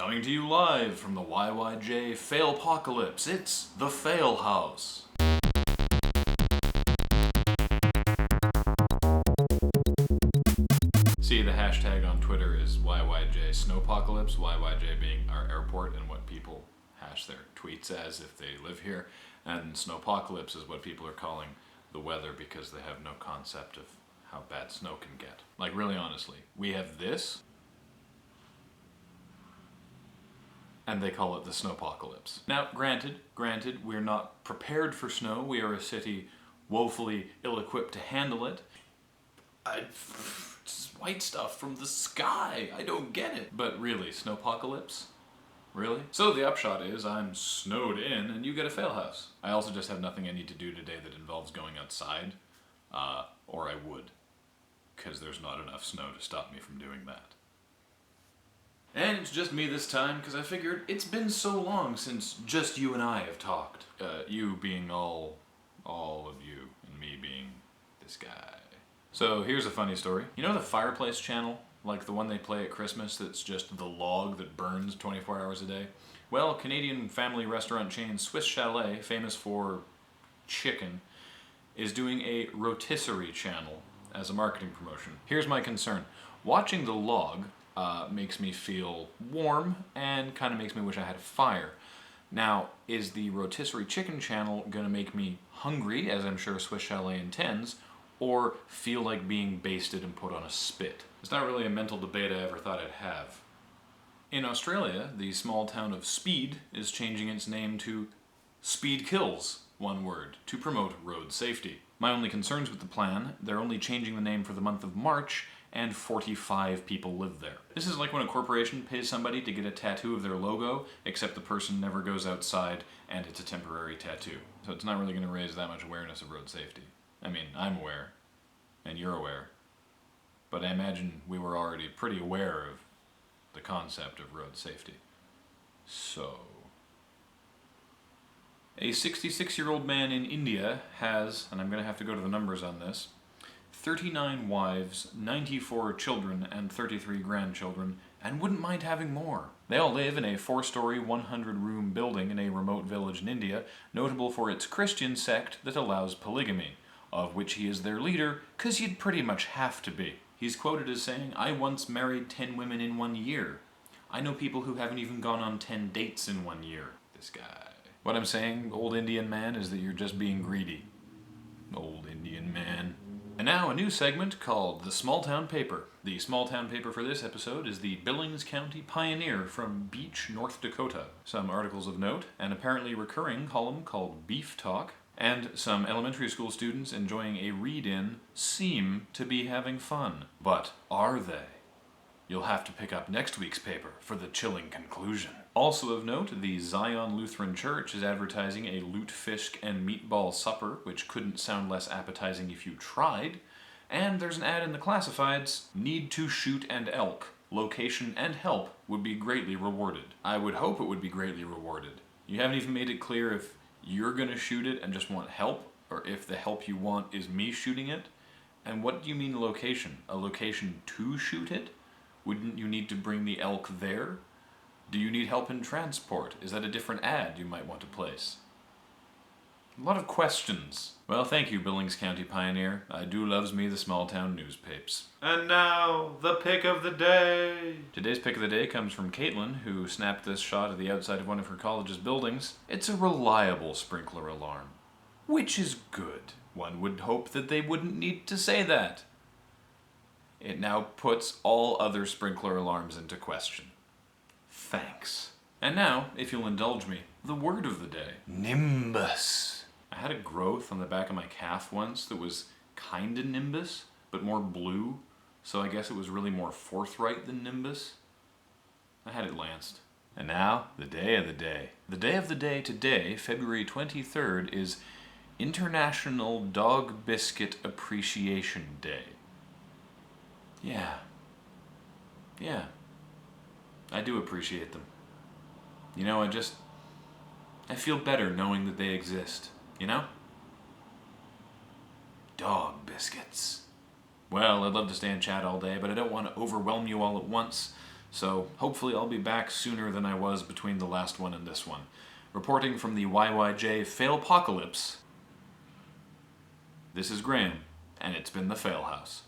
Coming to you live from the YYJ Phailpocalypse, it's the Phailhaüs. See, the hashtag on Twitter is YYJ Snowpocalypse, YYJ being our airport and what people hash their tweets as if they live here, and Snowpocalypse is what people are calling the weather because they have no concept of how bad snow can get. Like, really honestly, we have this, and they call it the Snowpocalypse. Now, granted, we're not prepared for snow. We are a city woefully ill-equipped to handle it. It's white stuff from the sky. I don't get it. But really, Snowpocalypse? Really? So the upshot is I'm snowed in and you get a Phailhaüs. I also just have nothing I need to do today that involves going outside, or I would, because there's not enough snow to stop me from doing that. And it's just me this time, because I figured it's been so long since just you and I have talked. You being all of you, and me being this guy. So here's a funny story. You know the Fireplace channel? Like the one they play at Christmas that's just the log that burns 24 hours a day? Well, Canadian family restaurant chain Swiss Chalet, famous for chicken, is doing a rotisserie channel as a marketing promotion. Here's my concern. Watching the log makes me feel warm and kind of makes me wish I had a fire. Now, is the rotisserie chicken channel gonna make me hungry, as I'm sure Swiss Chalet intends, or feel like being basted and put on a spit? It's not really a mental debate I ever thought I'd have. In Australia, the small town of Speed is changing its name to Speed Kills, one word, to promote road safety. My only concerns with the plan, they're only changing the name for the month of March, and 45 people live there. This is like when a corporation pays somebody to get a tattoo of their logo, except the person never goes outside and it's a temporary tattoo. So it's not really going to raise that much awareness of road safety. I mean, I'm aware, and you're aware, but I imagine we were already pretty aware of the concept of road safety. So, a 66-year-old man in India has, and I'm going to have to go to the numbers on this, 39 wives, 94 children, and 33 grandchildren, and wouldn't mind having more. They all live in a 4-story, 100-room building in a remote village in India, notable for its Christian sect that allows polygamy, of which he is their leader, 'cause you'd pretty much have to be. He's quoted as saying, "I once married 10 women in 1 year. I know people who haven't even gone on 10 dates in 1 year." This guy. What I'm saying, old Indian man, is that you're just being greedy. Old Indian man. And now a new segment called The Small Town Paper. The small town paper for this episode is the Billings County Pioneer from Beach, North Dakota. Some articles of note, an apparently recurring column called Beef Talk, and some elementary school students enjoying a read-in seem to be having fun. But are they? You'll have to pick up next week's paper for the chilling conclusion. Also of note, the Zion Lutheran Church is advertising a lutefisk and meatball supper, which couldn't sound less appetizing if you tried. And there's an ad in the classifieds, "Need to shoot an elk. Location and help would be greatly rewarded." I would hope it would be greatly rewarded. You haven't even made it clear if you're gonna shoot it and just want help, or if the help you want is me shooting it. And what do you mean location? A location to shoot it? Wouldn't you need to bring the elk there? Do you need help in transport? Is that a different ad you might want to place? A lot of questions. Well, thank you, Billings County Pioneer. I do loves me the small town newspapers. And now, the pick of the day. Today's pick of the day comes from Caitlin, who snapped this shot of the outside of one of her college's buildings. It's a reliable sprinkler alarm, which is good. One would hope that they wouldn't need to say that. It now puts all other sprinkler alarms into question. Thanks. And now, if you'll indulge me, the word of the day. Nimbus. I had a growth on the back of my calf once that was kinda nimbus, but more blue, so I guess it was really more forthright than nimbus. I had it lanced. And now, the day of the day. The day of the day today, February 23rd, is International Dog Biscuit Appreciation Day. Yeah. I do appreciate them. You know, I feel better knowing that they exist, you know? Dog biscuits. Well, I'd love to stay and chat all day, but I don't want to overwhelm you all at once. So hopefully I'll be back sooner than I was between the last one and this one. Reporting from the YYJ Failpocalypse, this is Graham, and it's been the Phailhaüs.